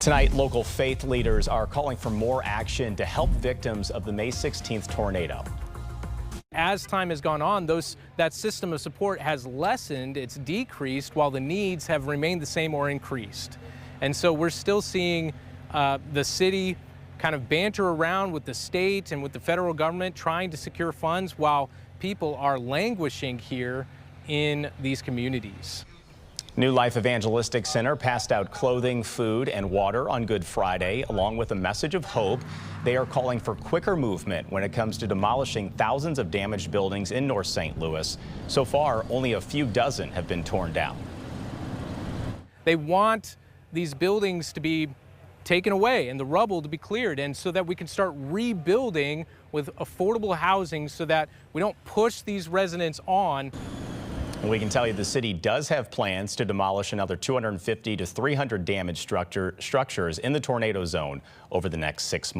Tonight, local faith leaders are calling for more action to help victims of the May 16th tornado. As time has gone on, that system of support has lessened, it's decreased, while the needs have remained the same or increased. And so we're still seeing the city kind of banter around with the state and with the federal government trying to secure funds while people are languishing here in these communities. New Life Evangelistic Center passed out clothing, food, and water on Good Friday, along with a message of hope. They are calling for quicker movement when it comes to demolishing thousands of damaged buildings in North St. Louis. So far, only a few dozen have been torn down. They want these buildings to be taken away and the rubble to be cleared, and so that we can start rebuilding with affordable housing so that we don't push these residents on. And we can tell you the city does have plans to demolish another 250 to 300 damaged structures in the tornado zone over the next 6 months.